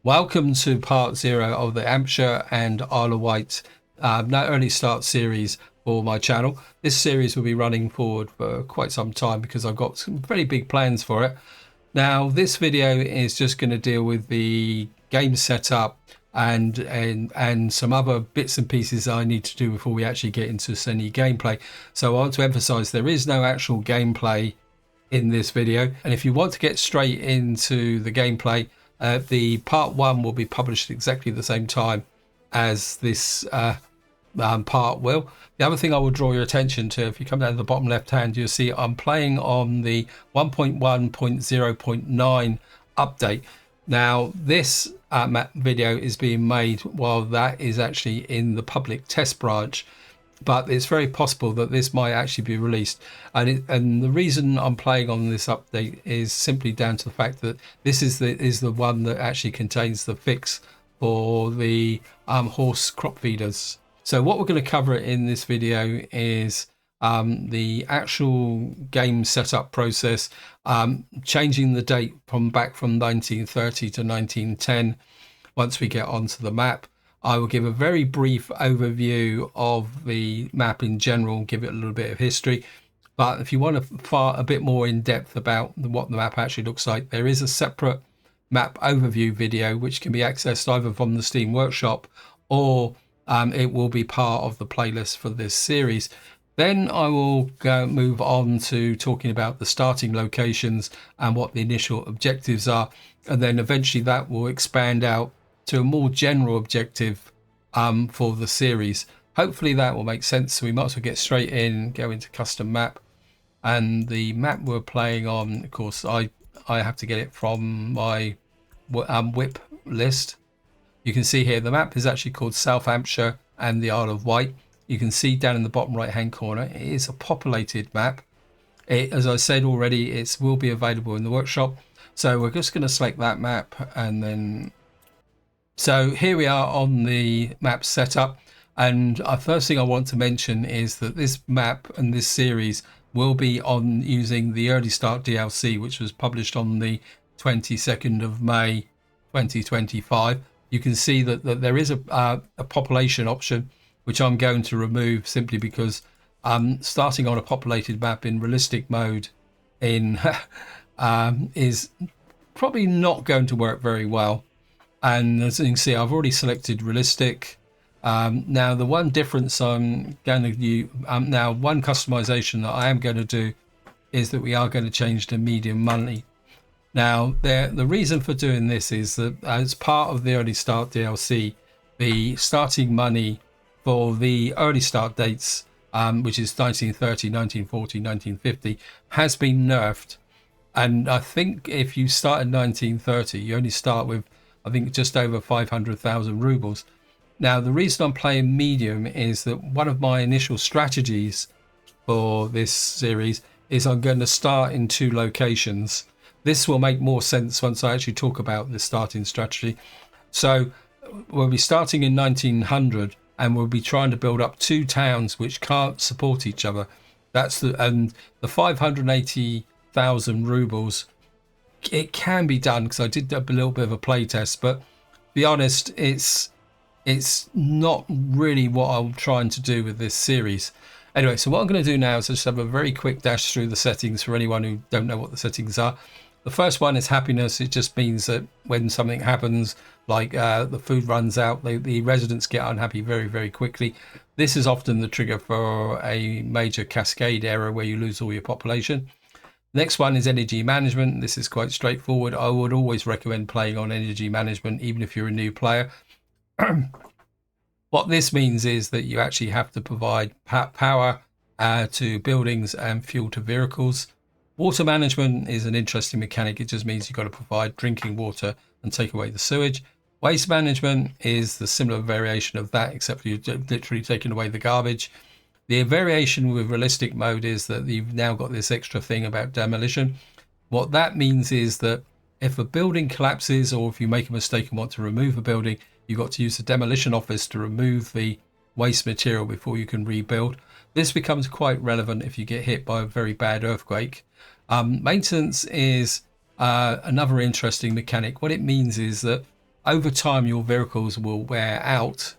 Welcome to part 0 of the Hampshire and Isle of Wight Now Early Start series for my channel. This series will be running forward for quite some time because I've got some very big plans for it. Now this video is just going to deal with the game setup and some other bits and pieces I need to do before we actually get into any gameplay. So I want to emphasize there is no actual gameplay in this video, and if you want to get straight into the gameplay, the part 1 will be published at exactly the same time as this part will. The other thing I will draw your attention to, if you come down to the bottom left hand, you'll see I'm playing on the 1.1.0.9 update. Now this video is being made while that is actually in the public test branch, but it's very possible that this might actually be released, and the reason I'm playing on this update is simply down to the fact that this is the one that actually contains the fix for the horse crop feeders. So what we're going to cover in this video is the actual game setup process, changing the date back from 1930 to 1910 once we get onto the map. I will give a very brief overview of the map in general, give it a little bit of history. But if you want a bit more in depth about what the map actually looks like, there is a separate map overview video which can be accessed either from the Steam Workshop or it will be part of the playlist for this series. Then I will move on to talking about the starting locations and what the initial objectives are, and then eventually that will expand out to a more general objective for the series. Hopefully that will make sense, so we might as well get straight in, go into custom map. And the map we're playing on, of course, I have to get it from my whip list. You can see here the map is actually called South Hampshire and the Isle of Wight. You can see down in the bottom right hand corner it is a populated map. As I said already, it will be available in the workshop, so we're just going to select that map, and then so here we are on the map setup. And first thing I want to mention is that this map and this series will be on using the Early Start DLC, which was published on the 22nd of May 2025. You can see that there is a population option, which I'm going to remove simply because starting on a populated map in realistic mode is probably not going to work very well. And as you can see, I've already selected realistic. Now the one difference I'm going to do, now one customization that I am going to do is that we are going to change to medium money. Now the reason for doing this is that as part of the Early Start DLC, the starting money for the early start dates, which is 1930, 1940, 1950, has been nerfed. And I think if you start in 1930, you only start with, I think, just over 500,000 rubles. Now, the reason I'm playing medium is that one of my initial strategies for this series is I'm going to start in 2 locations. This will make more sense once I actually talk about the starting strategy. So we'll be starting in 1900 and we'll be trying to build up 2 towns which can't support each other. That's the 580,000 rubles. It can be done because I did a little bit of a play test, but to be honest, it's not really what I'm trying to do with this series. Anyway, so what I'm going to do now is just have a very quick dash through the settings for anyone who don't know what the settings are. The first one is happiness. It just means that when something happens, like the food runs out, the residents get unhappy very, very quickly. This is often the trigger for a major cascade error where you lose all your population. Next one is energy management. This is quite straightforward. I would always recommend playing on energy management, even if you're a new player. What this means is that you actually have to provide power to buildings and fuel to vehicles. Water management is an interesting mechanic. It just means you've got to provide drinking water and take away the sewage. Waste management is the similar variation of that, except for you're literally taking away the garbage. The variation with realistic mode is that you've now got this extra thing about demolition. What that means is that if a building collapses or if you make a mistake and want to remove a building, you've got to use the demolition office to remove the waste material before you can rebuild. This becomes quite relevant if you get hit by a very bad earthquake. Maintenance is another interesting mechanic. What it means is that over time your vehicles will wear out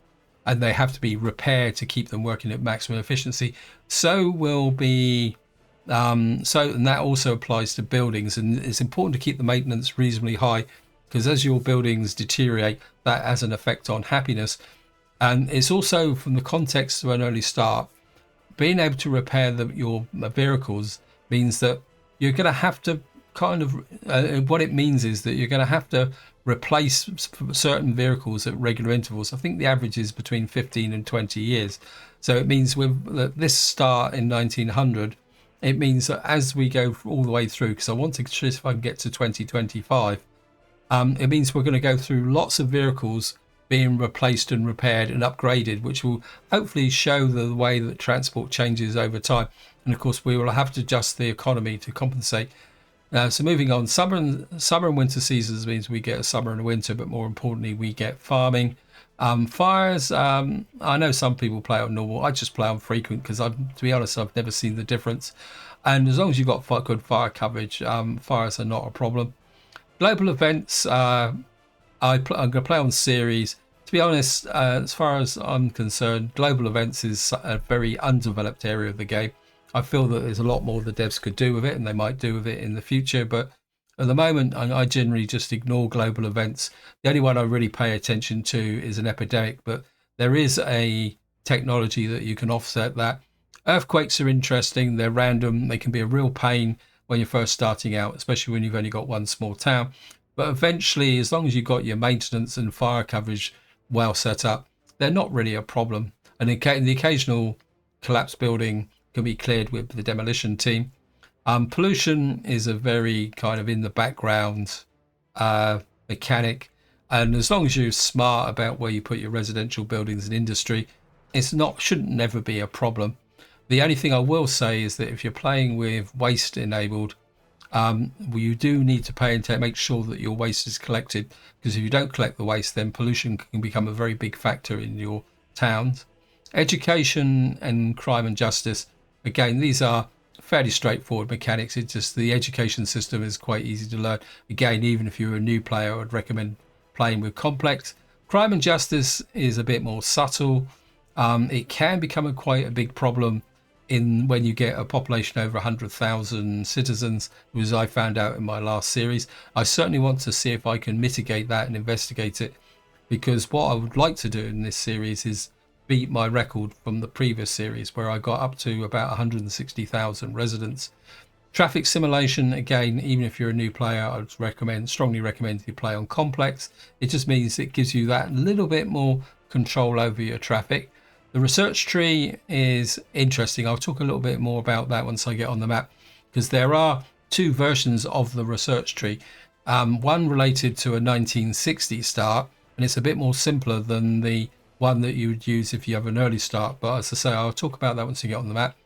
and they have to be repaired to keep them working at maximum efficiency. So will be and that also applies to buildings, and it's important to keep the maintenance reasonably high, because as your buildings deteriorate, that has an effect on happiness. And it's also, from the context of an early start, being able to repair your vehicles means that you're going to have to what it means is that you're going to have to replace certain vehicles at regular intervals. I think the average is between 15 and 20 years. So it means with this start in 1900, it means that as we go all the way through, because I want to see if I can get to 2025, it means we're going to go through lots of vehicles being replaced and repaired and upgraded, which will hopefully show the way that transport changes over time. And of course, we will have to adjust the economy to compensate. So moving on, summer and winter seasons means we get a summer and a winter, but more importantly, we get farming. Fires, I know some people play on normal. I just play on frequent because, to be honest, I've never seen the difference. And as long as you've got good fire coverage, fires are not a problem. Global events, I'm going to play on series. To be honest, as far as I'm concerned, global events is a very undeveloped area of the game. I feel that there's a lot more the devs could do with it, and they might do with it in the future. But at the moment, I generally just ignore global events. The only one I really pay attention to is an epidemic, but there is a technology that you can offset that. Earthquakes are interesting. They're random. They can be a real pain when you're first starting out, especially when you've only got one small town. But eventually, as long as you've got your maintenance and fire coverage well set up, they're not really a problem. And the occasional collapsed building can be cleared with the demolition team. Pollution is a very kind of in the background mechanic, and as long as you're smart about where you put your residential buildings and industry, shouldn't never be a problem. The only thing I will say is that if you're playing with waste enabled, you do need to make sure that your waste is collected, because if you don't collect the waste, then pollution can become a very big factor in your towns. Education and crime and justice, again, these are fairly straightforward mechanics. It's just the education system is quite easy to learn. Again, even if you're a new player, I would recommend playing with complex. Crime and justice is a bit more subtle. It can become quite a big problem when you get a population over 100,000 citizens, as I found out in my last series. I certainly want to see if I can mitigate that and investigate it, because what I would like to do in this series is beat my record from the previous series where I got up to about 160,000 residents. Traffic simulation, again, even if you're a new player, I would strongly recommend you play on complex. It just means it gives you that little bit more control over your traffic. The research tree is interesting. I'll talk a little bit more about that once I get on the map, because there are two versions of the research tree. One related to a 1960 start, and it's a bit more simpler than the one that you would use if you have an early start. But as I say, I'll talk about that once you get on the map.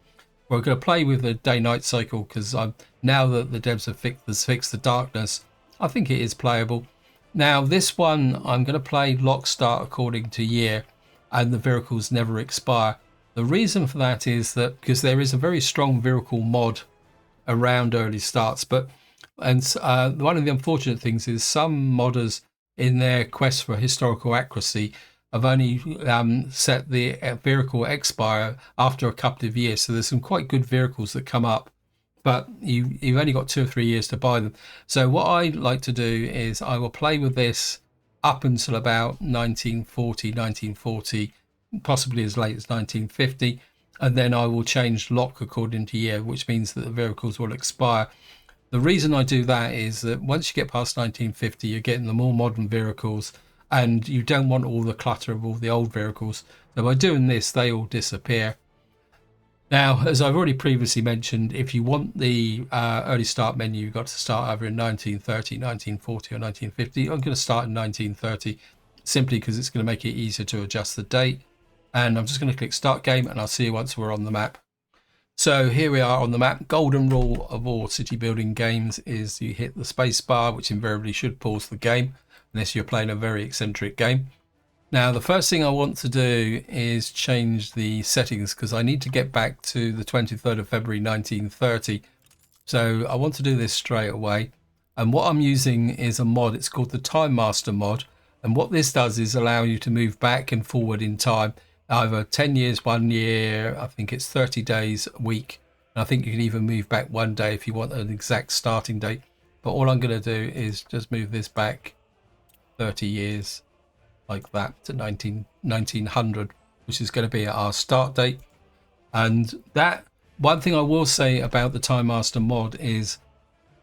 We're going to play with the day-night cycle, because now that the devs have fixed the darkness, I think it is playable. Now this one, I'm going to play lock start according to year, and the vehicles never expire. The reason for that is that because there is a very strong vehicle mod around early starts, one of the unfortunate things is some modders in their quest for historical accuracy have only set the vehicle expire after a couple of years. So there's some quite good vehicles that come up, but you've only got 2 or 3 years to buy them. So what I like to do is I will play with this up until about 1940, possibly as late as 1950, and then I will change lock according to year, which means that the vehicles will expire. The reason I do that is that once you get past 1950, you're getting the more modern vehicles, and you don't want all the clutter of all the old vehicles. So by doing this, they all disappear. Now, as I've already previously mentioned, if you want the early start menu, you've got to start either in 1930, 1940 or 1950. I'm going to start in 1930 simply because it's going to make it easier to adjust the date. And I'm just going to click start game, and I'll see you once we're on the map. So here we are on the map. Golden rule of all city building games is you hit the space bar, which invariably should pause the game, unless you're playing a very eccentric game. Now, the first thing I want to do is change the settings, because I need to get back to the 23rd of February 1930. So I want to do this straight away. And what I'm using is a mod. It's called the Time Master mod. And what this does is allow you to move back and forward in time, either 10 years, 1 year, I think it's 30 days, a week. And I think you can even move back 1 day if you want an exact starting date. But all I'm going to do is just move this back 30 years like that to 1900, which is going to be our start date. And that one thing I will say about the Time Master mod is,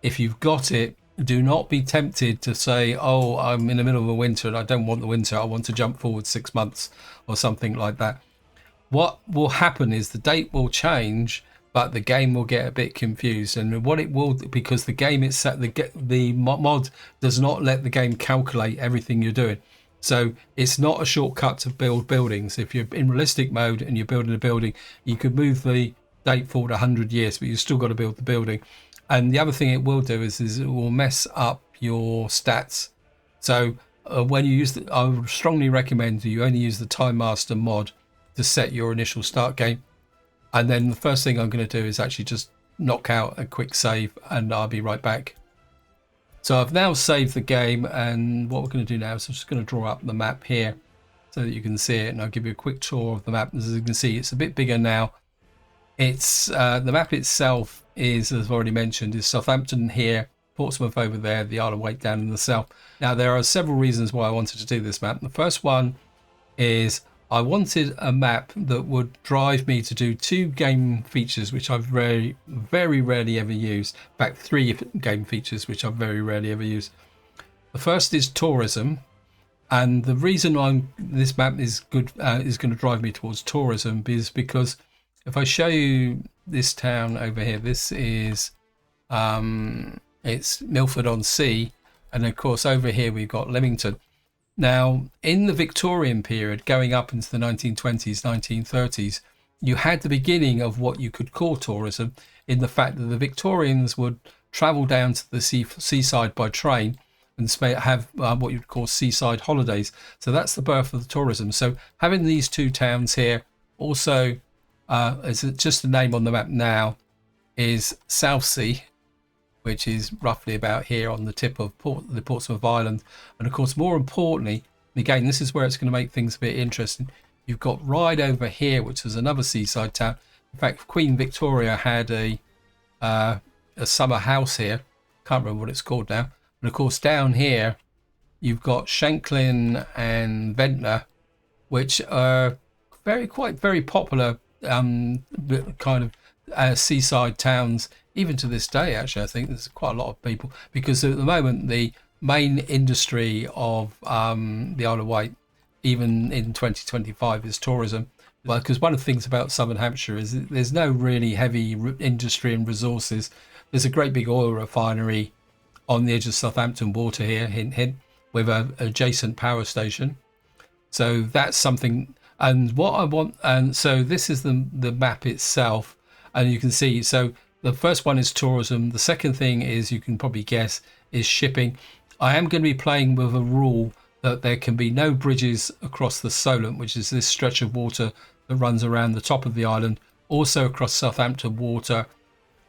if you've got it, do not be tempted to say, oh, I'm in the middle of a winter and I don't want the winter, I want to jump forward 6 months or something like that. What will happen is the date will change, but the game will get a bit confused. And what it will, because the game itself, the mod does not let the game calculate everything you're doing. So it's not a shortcut to build buildings. If you're in realistic mode and you're building a building, you could move the date forward 100 years, but you've still got to build the building. And the other thing it will do is it will mess up your stats. So when you use I would strongly recommend you only use the Time Master mod to set your initial start game. And then the first thing I'm going to do is actually just knock out a quick save, and I'll be right back. So I've now saved the game, and what we're going to do now is I'm just going to draw up the map here so that you can see it, and I'll give you a quick tour of the map. As you can see, it's a bit bigger now. It's the map itself is, as I've already mentioned, is Southampton here, Portsmouth over there, the Isle of Wight down in the south. Now there are several reasons why I wanted to do this map. The first one is I wanted a map that would drive me to do 2 game features which I've very rarely ever used. In fact, 3 game features which I've very rarely ever used. The first is tourism, and the reason this map is good is going to drive me towards tourism is because if I show you this town over here, this is it's Milford-on-Sea, and of course over here we've got Leamington. Now, in the Victorian period, going up into the 1920s, 1930s, you had the beginning of what you could call tourism, in the fact that the Victorians would travel down to the seaside by train and have what you'd call seaside holidays. So that's the birth of the tourism. So having these 2 towns here, also, as just the name on the map now, is Southsea, which is roughly about here on the tip of the Portsmouth Island. And of course, more importantly, again, this is where it's going to make things a bit interesting. You've got right over here, which is another seaside town. In fact, Queen Victoria had a summer house here. Can't remember what it's called now. And of course, down here, you've got Shanklin and Ventnor, which are very popular kind of seaside towns. Even to this day, actually, I think there's quite a lot of people, because at the moment the main industry of the Isle of Wight, even in 2025, is tourism. Well, because one of the things about Southern Hampshire is there's no really heavy industry and resources. There's a great big oil refinery on the edge of Southampton water here, hint hint, with an adjacent power station. So that's something. And what I want, and so this is the map itself, and you can see, so the first one is tourism. The second thing is, you can probably guess, is shipping. I am going to be playing with a rule that there can be no bridges across the Solent, which is this stretch of water that runs around the top of the island, also across Southampton water,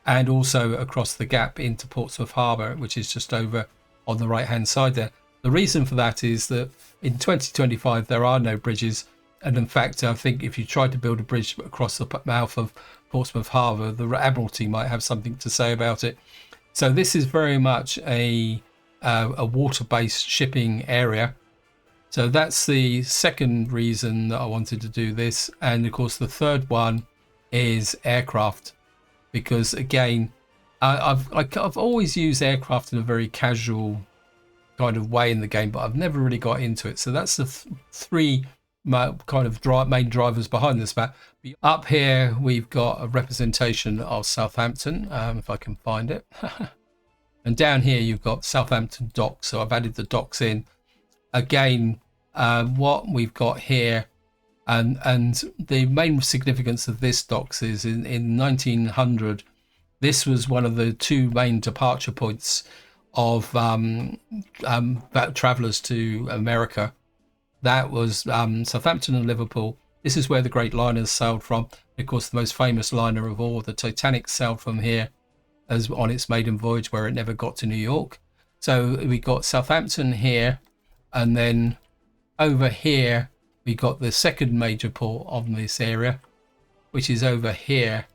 and also across the gap into Portsmouth Harbour, which is just over on the right hand side there. The reason for that is that in 2025 there are no bridges, and in fact I think if you tried to build a bridge across the mouth of Portsmouth Harbour, the Admiralty might have something to say about it. So this is very much a water-based shipping area. So that's the second reason that I wanted to do this. And of course the third one is aircraft, because again, I've always used aircraft in a very casual kind of way in the game, but I've never really got into it. So that's the 3 kind of main drivers behind this map. Up here we've got a representation of Southampton, if I can find it. And down here you've got Southampton docks, so I've added the docks in. Again, what we've got here, and the main significance of this docks is in 1900, this was one of the 2 main departure points of travellers to America. That was Southampton and Liverpool. This is where the great liners sailed from. Of course, the most famous liner of all, the Titanic, sailed from here as on its maiden voyage, where it never got to New York. So we got Southampton here, And then over here, we got the second major port of this area, which is over here,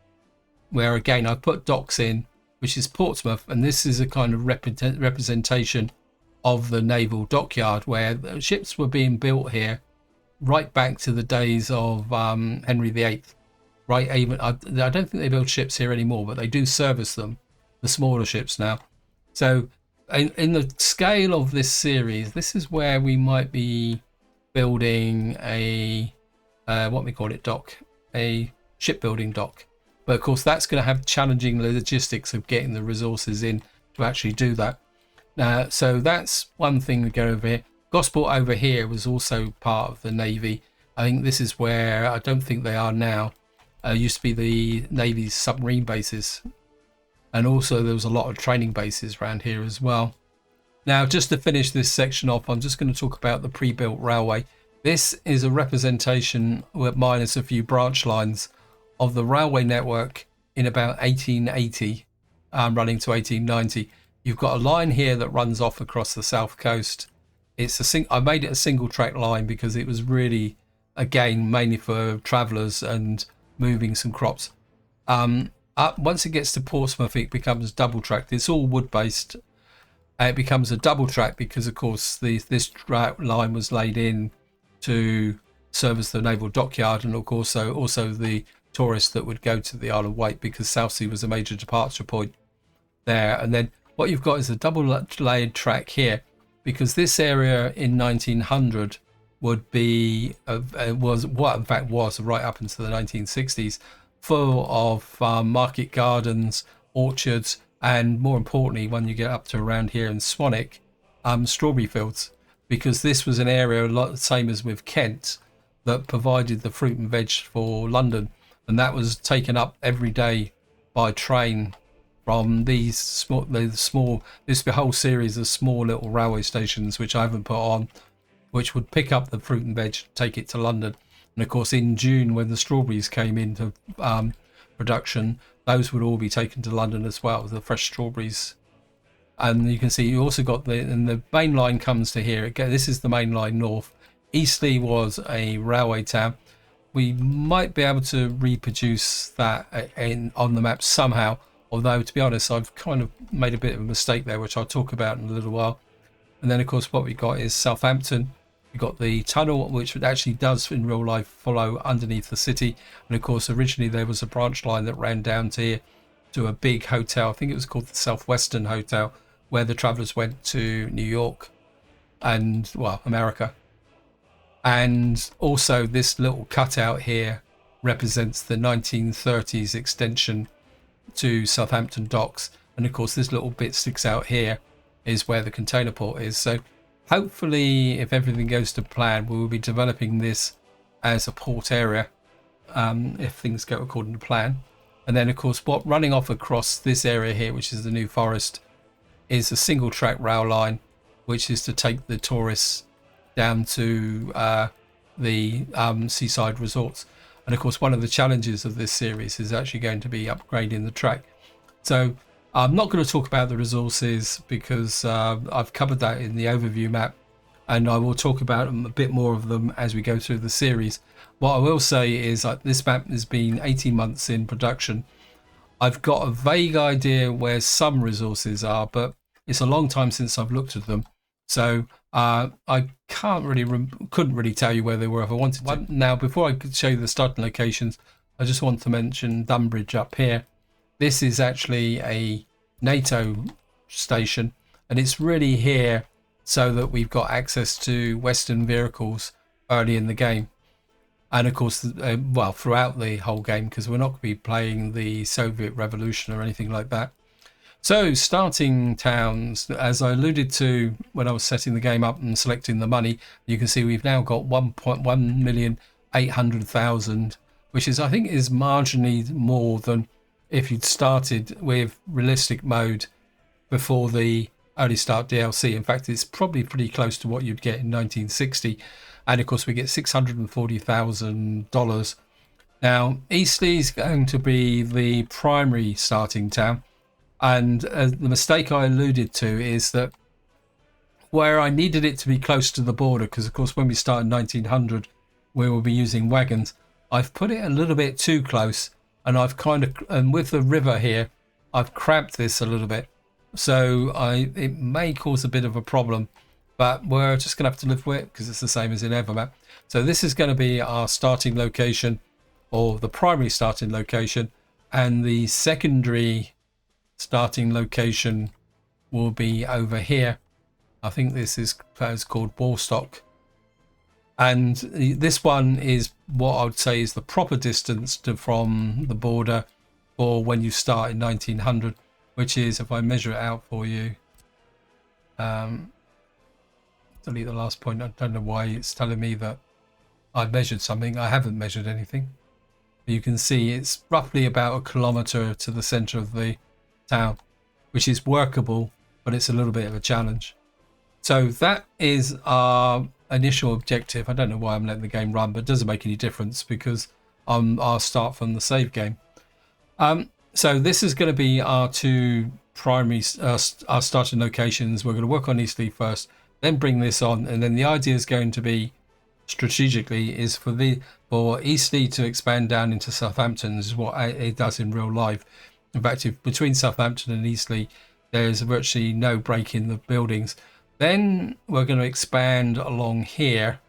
where again, I put docks in, which is Portsmouth. And this is a kind of representation of the naval dockyard where the ships were being built here right back to the days of Henry VIII. Right, even I don't think they build ships here anymore, but they do service them, the smaller ships now. So in the scale of this series, this is where we might be building a what we call it, dock, a shipbuilding dock. But of course, that's going to have challenging logistics of getting the resources in to actually do that. So that's one thing we go over here. Gosport over here was also part of the Navy. I think this is where, I don't think they are now. Used to be the Navy's submarine bases. And also there was a lot of training bases around here as well. Now, just to finish this section off, I'm just going to talk about the pre-built railway. This is a representation, minus a few branch lines, of the railway network in about 1880, running to 1890. You've got a line here that runs off across the south coast. I made it a single track line because it was really, again, mainly for travellers and moving some crops. Once it gets to Portsmouth, it becomes double tracked. It's all wood based. It becomes a double track because, of course, this line was laid in to service the naval dockyard, and of course also the tourists that would go to the Isle of Wight, because Southsea was a major departure point there. And then what you've got is a double layered track here, because this area in 1900 would be was right up into the 1960s, full of market gardens, orchards, and more importantly, when you get up to around here in Swanwick, strawberry fields, because this was an area a lot the same as with Kent that provided the fruit and veg for London, and that was taken up every day by train from this whole series of small little railway stations, which I haven't put on, which would pick up the fruit and veg, take it to London. And of course, in June, when the strawberries came into production, those would all be taken to London as well, the fresh strawberries. And you can see you also got the main line comes to here. Again, this is the main line north. Eastleigh was a railway town. We might be able to reproduce that on the map somehow. Although, to be honest, I've kind of made a bit of a mistake there, which I'll talk about in a little while. And then, of course, what we got is Southampton. We've got the tunnel, which actually does in real life follow underneath the city. And, of course, originally there was a branch line that ran down to here to a big hotel. I think it was called the Southwestern Hotel, where the travellers went to New York and, well, America. And also this little cutout here represents the 1930s extension to Southampton docks, and of course this little bit sticks out here is where the container port is. So hopefully, if everything goes to plan, we will be developing this as a port area if things go according to plan. And then of course what running off across this area here, which is the New Forest, is a single track rail line, which is to take the tourists down to the seaside resorts. And of course, one of the challenges of this series is actually going to be upgrading the track. So I'm not going to talk about the resources because I've covered that in the overview map, and I will talk about a bit more of them as we go through the series. What I will say is that this map has been 18 months in production. I've got a vague idea where some resources are, but it's a long time since I've looked at them. So I couldn't really tell you where they were if I wanted to. Now, before I could show you the starting locations, I just want to mention Dunbridge up here. This is actually a NATO station, and it's really here so that we've got access to Western vehicles early in the game. And of course, well, throughout the whole game, because we're not going to be playing the Soviet Revolution or anything like that. So, starting towns, as I alluded to when I was setting the game up and selecting the money, you can see we've now got 1,800,000, which is, I think, is marginally more than if you'd started with realistic mode before the early start DLC. In fact, it's probably pretty close to what you'd get in 1960. And of course, we get $640,000. Now, Eastleigh is going to be the primary starting town. And the mistake I alluded to is that where I needed it to be close to the border, because of course when we start in 1900 we will be using wagons. I've put it a little bit too close, and I've and with the river here, I've cramped this a little bit, so it may cause a bit of a problem, but we're just gonna have to live with it because it's the same as in Evermap. So this is going to be our starting location, or the primary starting location, and the secondary starting location will be over here. I think this is called Warstock, and this one is what I would say is the proper distance from the border for when you start in 1900, which is, if I measure it out for you, delete the last point. I don't know why it's telling me that I measured something. I haven't measured anything. You can see it's roughly about 1 kilometre to the centre of the town, which is workable, but it's a little bit of a challenge. So that is our initial objective. I don't know why I'm letting the game run, but it doesn't make any difference because I'll start from the save game. So this is going to be our two primary our starting locations. We're going to work on Eastleigh first, then bring this on, and then the idea is going to be strategically is for Eastleigh to expand down into Southampton. This is what it does in real life. In fact, if between Southampton and Eastleigh there's virtually no break in the buildings, then we're going to expand along here,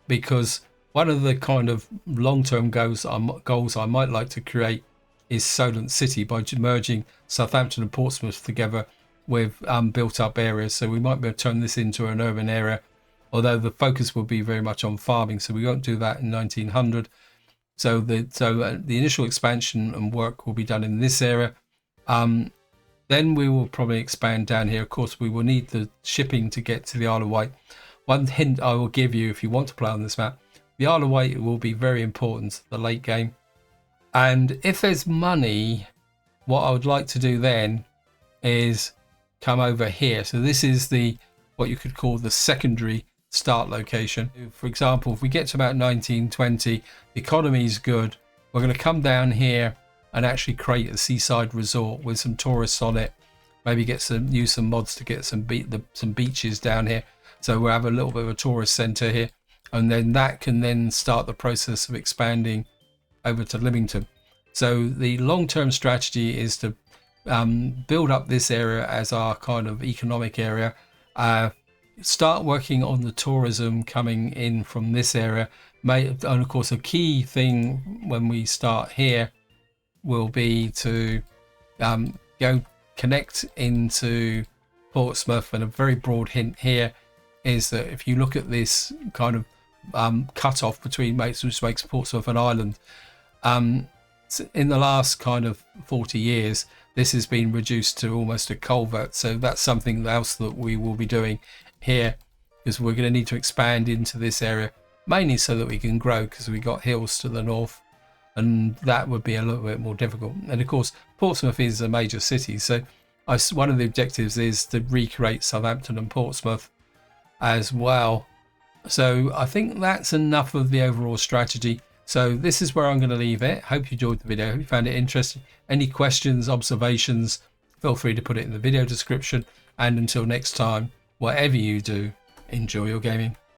because one of the kind of long-term goals I might like to create is Solent City, by merging Southampton and Portsmouth together with built-up areas. So we might be able to turn this into an urban area, although the focus will be very much on farming, so we won't do that in 1900. So the initial expansion and work will be done in this area. Then we will probably expand down here. Of course, we will need the shipping to get to the Isle of Wight. One hint I will give you if you want to play on this map, the Isle of Wight will be very important, the late game. And if there's money, what I would like to do then is come over here. So this is what you could call the secondary start location. For example, if we get to about 1920, the economy is good, we're going to come down here and actually create a seaside resort with some tourists on it. Maybe use some mods to get some beaches down here. So we'll have a little bit of a tourist centre here, and then that can then start the process of expanding over to Lymington. So the long-term strategy is to build up this area as our kind of economic area. Start working on the tourism coming in from this area. And of course, a key thing when we start here will be to go connect into Portsmouth. And a very broad hint here is that if you look at this kind of cut off between which makes Portsmouth an island, in the last kind of 40 years this has been reduced to almost a culvert. So that's something else that we will be doing here, because we're going to need to expand into this area, mainly so that we can grow, because we got hills to the north, and that would be a little bit more difficult. And of course, Portsmouth is a major city, so one of the objectives is to recreate Southampton and Portsmouth as well. So I think that's enough of the overall strategy. So this is where I'm going to leave it. Hope you enjoyed the video. Hope you found it interesting. Any questions, observations, feel free to put it in the video description. And until next time, whatever you do, enjoy your gaming.